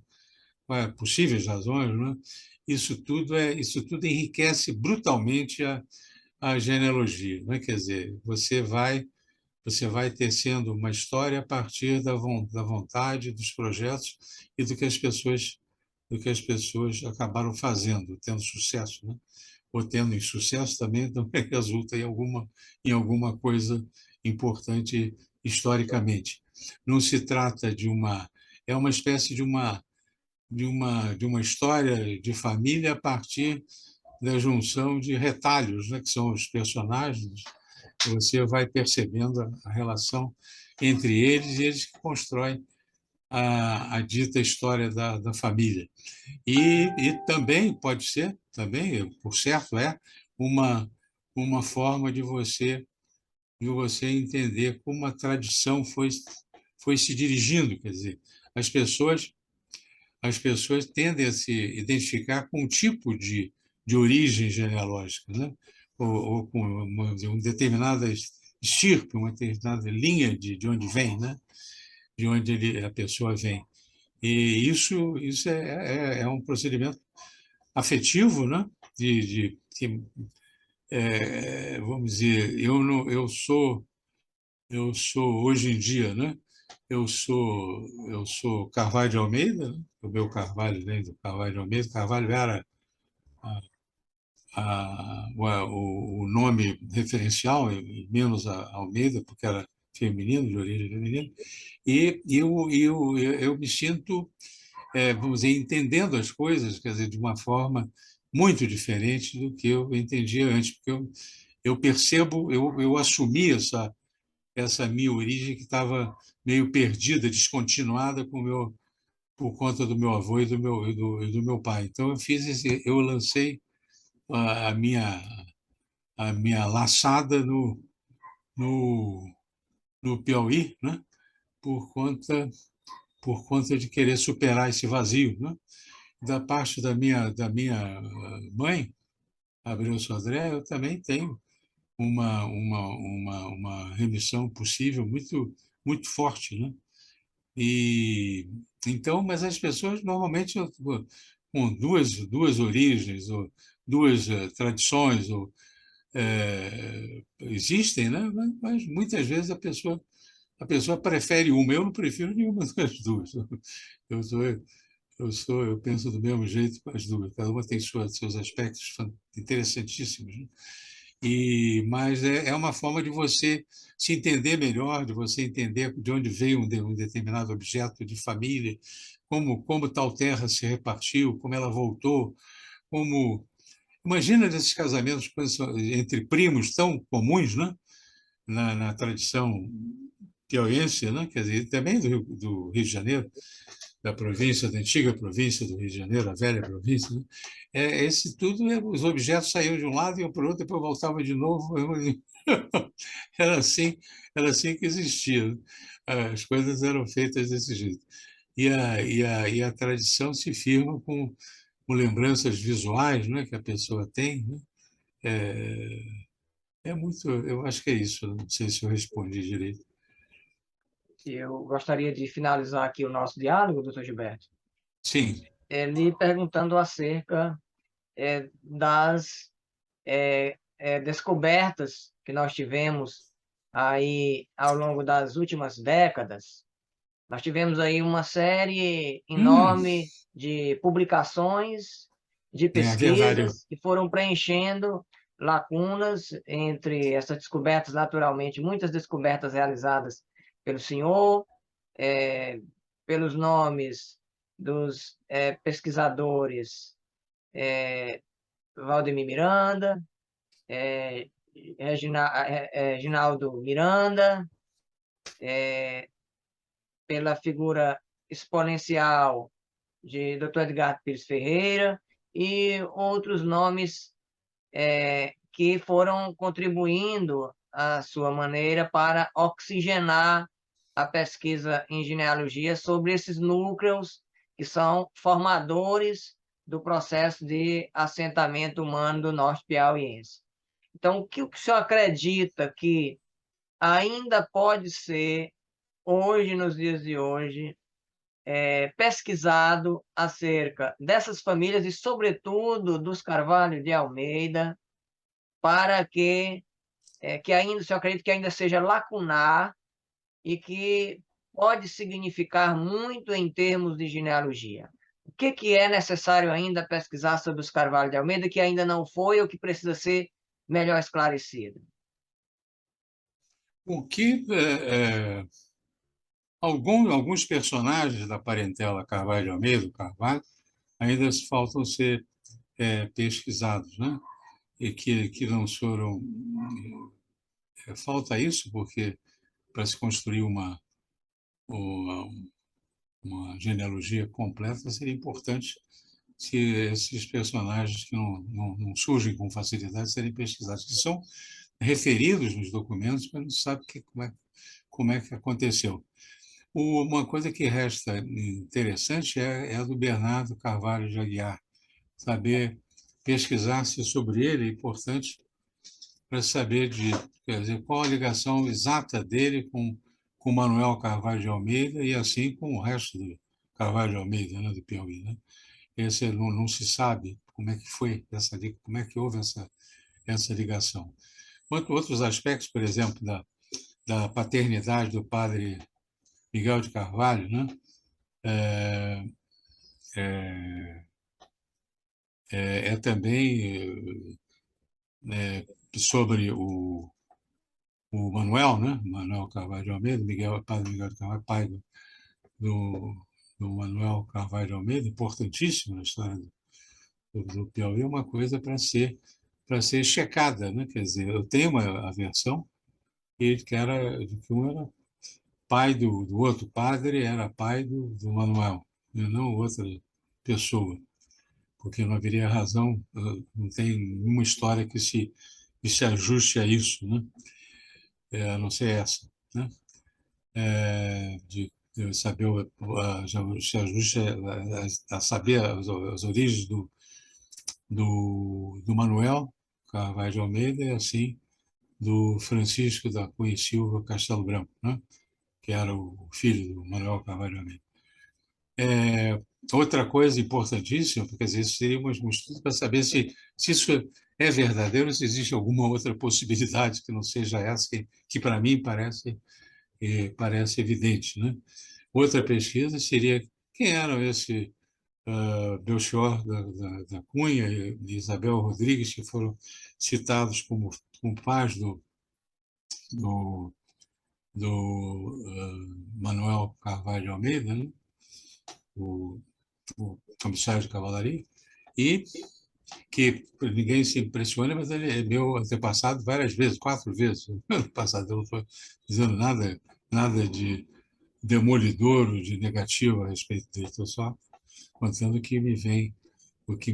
possíveis razões, né? Isso tudo enriquece brutalmente a genealogia, né? Quer dizer, você vai tecendo uma história a partir da vontade, dos projetos e do que as pessoas acabaram fazendo, tendo sucesso, né? Ou tendo insucesso também, também resulta em alguma coisa importante historicamente. Não se trata é uma espécie de uma história de família a partir da junção de retalhos, né, que são os personagens. Você vai percebendo a relação entre eles e eles que constroem a dita história da família. E também pode ser, também, por certo, uma forma de você entender como a tradição foi se dirigindo. Quer dizer, as pessoas, as pessoas tendem a se identificar com um tipo de origem genealógica, né? Ou com uma determinada estirpe, uma determinada linha de onde vem, né? De onde a pessoa vem. E isso é um procedimento afetivo, né? Que vamos dizer, eu sou hoje em dia, né? Eu sou Carvalho de Almeida, né? O meu Carvalho vem do Carvalho de Almeida. Carvalho era o nome referencial, e menos a Almeida, porque era feminino, de origem feminina. Eu me sinto, vamos dizer, entendendo as coisas, quer dizer, de uma forma muito diferente do que eu entendia antes, porque eu percebo, eu assumi essa minha origem que estava meio perdida, descontinuada por conta do meu avô e do meu pai. Então eu lancei a minha a minha laçada no, no Piauí, né? por conta por conta de querer superar esse vazio, né? Da parte da minha mãe, Abreu Sodré, eu também tenho uma remissão possível muito forte, né? E então, mas as pessoas normalmente com duas origens ou duas tradições ou existem, né? Mas muitas vezes a pessoa prefere uma. Eu não prefiro nenhuma das duas. Eu sou eu penso do mesmo jeito com as duas. Cada uma tem seus aspectos interessantíssimos, né? Mas é uma forma de você se entender melhor, de você entender de onde veio um determinado objeto de família, como tal terra se repartiu, como ela voltou, como imagina esses casamentos entre primos tão comuns, né? Na tradição piauiense, né? Quer dizer, também do Rio de Janeiro, da província, da antiga província do Rio de Janeiro, a velha província, né? Esse tudo, os objetos saíam de um lado e iam para o outro, depois voltavam de novo. Era assim, era assim que existia. As coisas eram feitas desse jeito. E a tradição se firma com lembranças visuais, né, que a pessoa tem, né? É muito, eu acho que é isso. Não sei se eu respondi direito. Eu gostaria de finalizar aqui o nosso diálogo, doutor Gilberto, Sim. lhe perguntando acerca das descobertas que nós tivemos aí ao longo das últimas décadas. Nós tivemos aí uma série Hum, enorme de publicações, de é verdade. pesquisas que foram preenchendo lacunas entre essas descobertas, naturalmente, muitas descobertas realizadas pelo senhor, eh, pelos nomes dos pesquisadores Valdemir Miranda, Reginaldo Miranda, pela figura exponencial de Dr. Edgar Pires Ferreira e outros nomes que foram contribuindo à sua maneira para oxigenar a pesquisa em genealogia sobre esses núcleos que são formadores do processo de assentamento humano do norte piauiense. Então, o que o senhor acredita que ainda pode ser, hoje, nos dias de hoje, pesquisado acerca dessas famílias e, sobretudo, dos Carvalho de Almeida, para que ainda, o senhor acredita que ainda seja lacunar e que pode significar muito em termos de genealogia? O que é necessário ainda pesquisar sobre os Carvalho de Almeida que ainda não foi ou que precisa ser melhor esclarecido? O que alguns personagens da parentela Carvalho de Almeida, do Carvalho, ainda faltam ser pesquisados, né? E que não foram. Falta isso porque para se construir uma, uma genealogia completa seria importante se esses personagens que não surgem com facilidade serem pesquisados, que são referidos nos documentos, mas não se sabe como é que aconteceu. Uma coisa que resta interessante é a do Bernardo Carvalho de Aguiar. Saber pesquisar-se sobre ele é importante para saber quer dizer, qual a ligação exata dele com Manuel Carvalho de Almeida e assim com o resto do Carvalho de Almeida, né, do Piauí, né? Esse não se sabe como é que foi como é que houve essa ligação. Quanto outros aspectos, por exemplo, da paternidade do padre Miguel de Carvalho, né? É, também sobre o Manuel, né? Manuel Carvalho de Almeida, padre Miguel de Carvalho, pai do Manuel Carvalho de Almeida, importantíssimo na história do Piauí, é uma coisa para ser checada, né? Quer dizer, eu tenho a versão de que um era pai do outro padre, era pai do Manuel, e não outra pessoa, porque não haveria razão, não tem nenhuma história que se ajuste a isso, né? A não ser essa, né? De saber se ajuste a saber as origens do Manuel Carvalho de Almeida e assim do Francisco da Cunha e Silva Castelo Branco, né? Que era o filho do Manuel Carvalho de Almeida. Outra coisa importantíssima, porque às vezes seria um estudo para saber se isso é verdadeiro, se existe alguma outra possibilidade que não seja essa, que para mim parece evidente, né? Outra pesquisa seria quem eram esse Belchior da Cunha e Isabel Rodrigues, que foram citados como pais do, Manuel Carvalho de Almeida, né? o, o comissário de cavalaria, e que ninguém se impressiona, mas ele é meu antepassado várias vezes, 4 vezes. Ano passado, eu não estou dizendo nada de demolidor ou de negativo a respeito dele, estou só contando o que me veio do que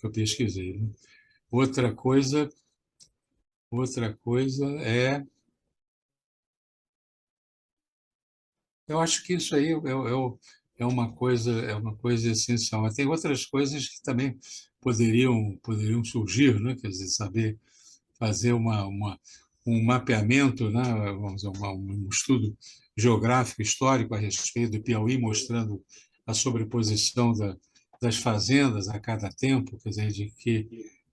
eu pesquisei. Né? Outra coisa, outra coisa eu acho que isso aí é uma coisa essencial. Mas tem outras coisas que também poderiam surgir, né? Quer dizer, saber fazer um mapeamento, né, vamos dizer, um estudo geográfico, histórico a respeito do Piauí, mostrando a sobreposição das fazendas a cada tempo, quer dizer,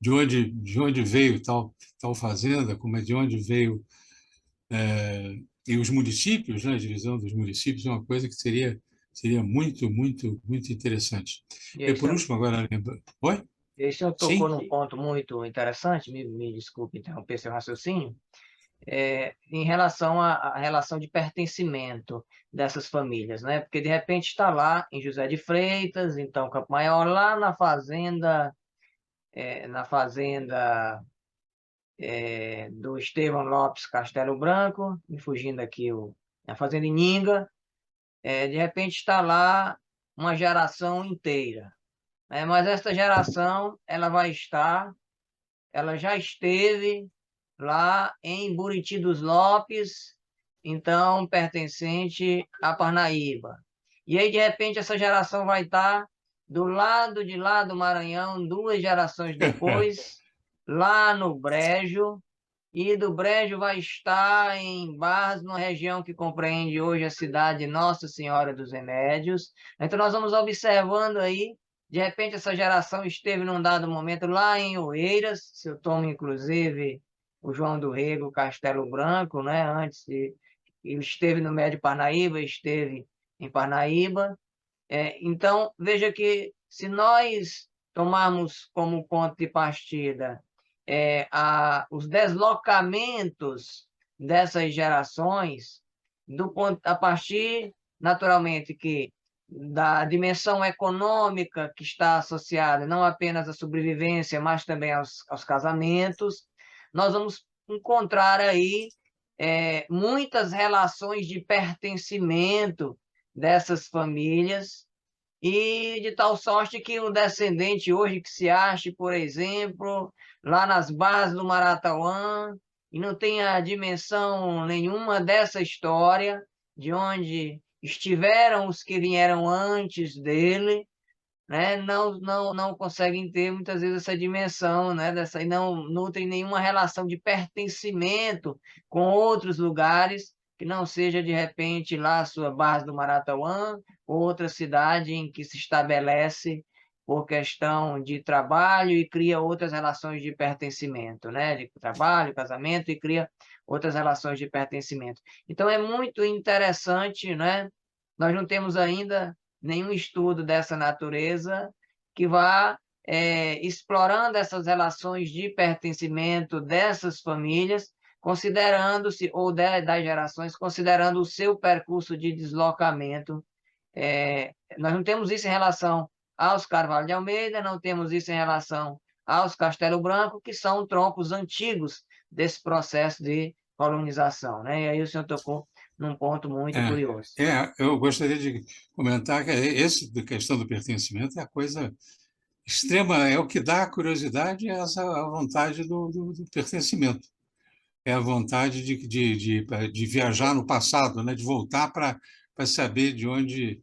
de onde veio tal fazenda, como é de onde veio e os municípios, né, a divisão dos municípios é uma coisa que seria muito, muito, muito interessante. E E aí, por último, agora lembra. Oi? e aí, o senhor tocou Sim? num ponto muito interessante, me desculpe interromper seu raciocínio, em relação à relação de pertencimento dessas famílias, né? Porque de repente está lá em José de Freitas, então Campo Maior, lá na fazenda do Estevão Lopes Castelo Branco, me fugindo aqui na fazenda Ininga, de repente está lá uma geração inteira, né? Mas esta geração ela já esteve lá em Buriti dos Lopes, então pertencente a Parnaíba. E aí, de repente, essa geração vai estar do lado de lá do Maranhão, 2 gerações depois, lá no Brejo, e do Brejo vai estar em Barras, numa região que compreende hoje a cidade Nossa Senhora dos Remédios. Então, nós vamos observando aí, de repente, essa geração esteve num dado momento lá em Oeiras, se eu tomo, inclusive, o João do Rego, Castelo Branco, né? Ele esteve no Médio Parnaíba, esteve em Parnaíba. Então, veja que se nós tomarmos como ponto de partida os deslocamentos dessas gerações, a partir, naturalmente, que da dimensão econômica que está associada não apenas à sobrevivência, mas também aos casamentos, nós vamos encontrar aí muitas relações de pertencimento dessas famílias, e de tal sorte que o descendente hoje que se ache, por exemplo, lá nas Barras do Maratauã, e não tenha dimensão nenhuma dessa história, de onde estiveram os que vieram antes dele, né? Não conseguem ter muitas vezes essa dimensão, né? E não nutrem nenhuma relação de pertencimento com outros lugares, que não seja de repente lá a sua base do Maratauã, ou outra cidade em que se estabelece por questão de trabalho e cria outras relações de pertencimento, né? De trabalho, casamento, e cria outras relações de pertencimento. Então é muito interessante, né? Nós não temos ainda nenhum estudo dessa natureza que vá explorando essas relações de pertencimento dessas famílias, considerando-se, ou das gerações, considerando o seu percurso de deslocamento. Nós não temos isso em relação aos Carvalho de Almeida, não temos isso em relação aos Castelo Branco, que são troncos antigos desse processo de colonização, né? E aí o senhor tocou num ponto muito curioso. Eu gostaria de comentar que esse da questão do pertencimento é a coisa extrema, é o que dá a curiosidade, é a vontade do pertencimento, é a vontade de viajar no passado, né? De voltar para saber de onde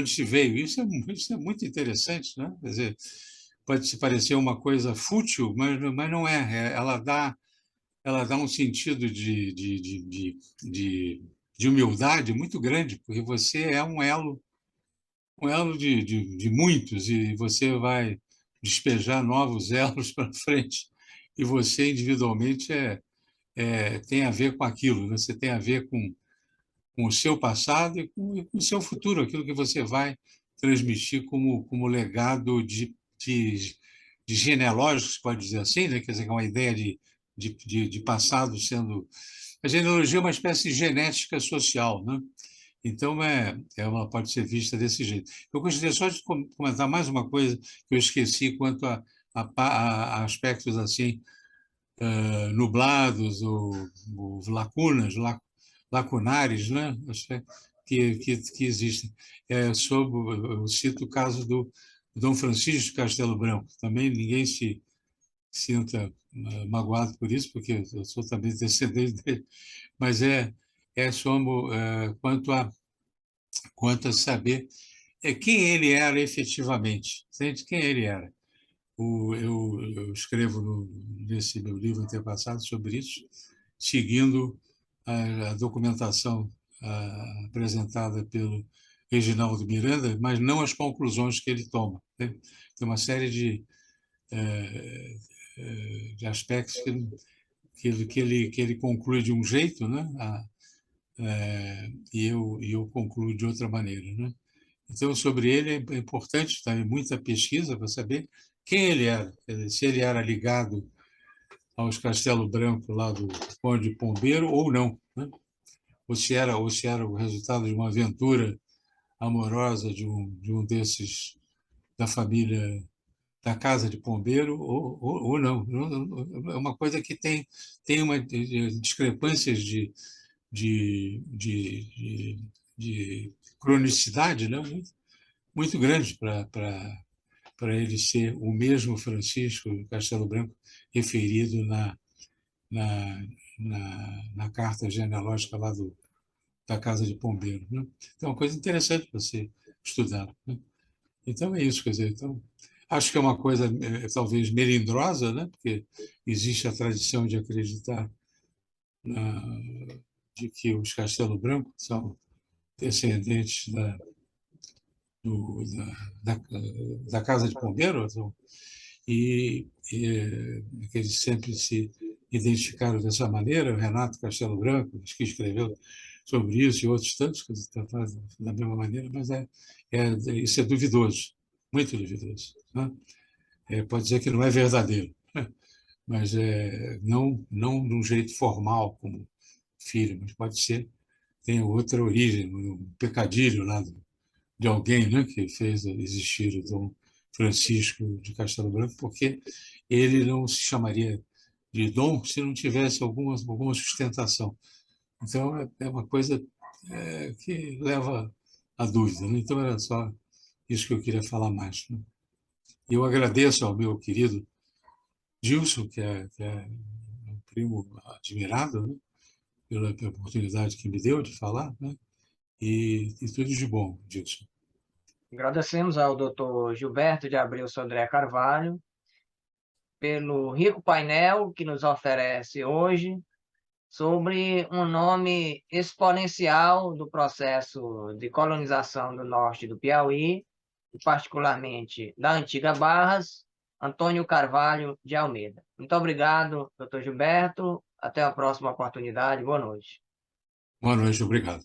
se veio. Isso é muito interessante, né? Quer dizer, pode se parecer uma coisa fútil, mas não é. Ela dá um sentido de humildade muito grande, porque você é um elo de muitos, e você vai despejar novos elos para frente, e você individualmente tem a ver com aquilo, né? Você tem a ver com o seu passado e com o seu futuro, aquilo que você vai transmitir como legado de genealógico, se pode dizer assim, né? Quer dizer, que é uma ideia de passado sendo. A genealogia é uma espécie de genética social, né? Então, ela pode ser vista desse jeito. Eu gostaria só de comentar mais uma coisa que eu esqueci quanto a aspectos assim, nublados ou lacunares, né? Que existem. Eu cito o caso do Dom Francisco de Castelo Branco. Também ninguém se sinta magoado por isso, porque eu sou também descendente dele, mas quanto a saber quem ele era efetivamente, entende? Quem ele era. Eu escrevo nesse meu livro antepassado sobre isso, seguindo a documentação apresentada pelo Reginaldo Miranda, mas não as conclusões que ele toma. Tem uma série de aspectos que ele conclui de um jeito, né? E eu concluo de outra maneira, né? Então, sobre ele é importante também muita pesquisa para saber quem ele era, quer dizer, se ele era ligado aos Castelo Branco lá do Conde Pombeiro ou não, né? Ou se era o resultado de uma aventura amorosa de um desses da família da Casa de Pombeiro ou não. É uma coisa que tem uma discrepâncias de cronicidade, né? Muito grande para ele ser o mesmo Francisco Castelo Branco referido na, na carta genealógica lá da Casa de Pombeiro, né? Então, é uma coisa interessante para você estudar, né? Então, é isso, quer dizer, então, acho que é uma coisa talvez melindrosa, né? Porque existe a tradição de acreditar de que os Castelo Branco são descendentes do, da Casa de Pombeiro, que eles sempre se identificaram dessa maneira. O Renato Castelo Branco, que escreveu sobre isso, e outros tantos que fazem da mesma maneira, mas isso é duvidoso, muito duvidoso, né? Pode dizer que não é verdadeiro, mas não de um jeito formal, como filho, mas pode ser, tem outra origem, um pecadilho lá de alguém, né, que fez existir o Dom Francisco de Castelo Branco, porque ele não se chamaria de Dom se não tivesse alguma sustentação. Então, é uma coisa que leva à dúvida, né? Então, era só isso que eu queria falar mais, né? E eu agradeço ao meu querido Gilson, que é um primo admirado, né, pela oportunidade que me deu de falar, né? E tudo de bom, Gilson. Agradecemos ao Dr. Gilberto de Abreu Sodré Carvalho pelo rico painel que nos oferece hoje sobre um nome exponencial do processo de colonização do norte do Piauí, e particularmente da antiga Barras, Antônio Carvalho de Almeida. Muito obrigado, doutor Gilberto. Até a próxima oportunidade. Boa noite. Boa noite, obrigado.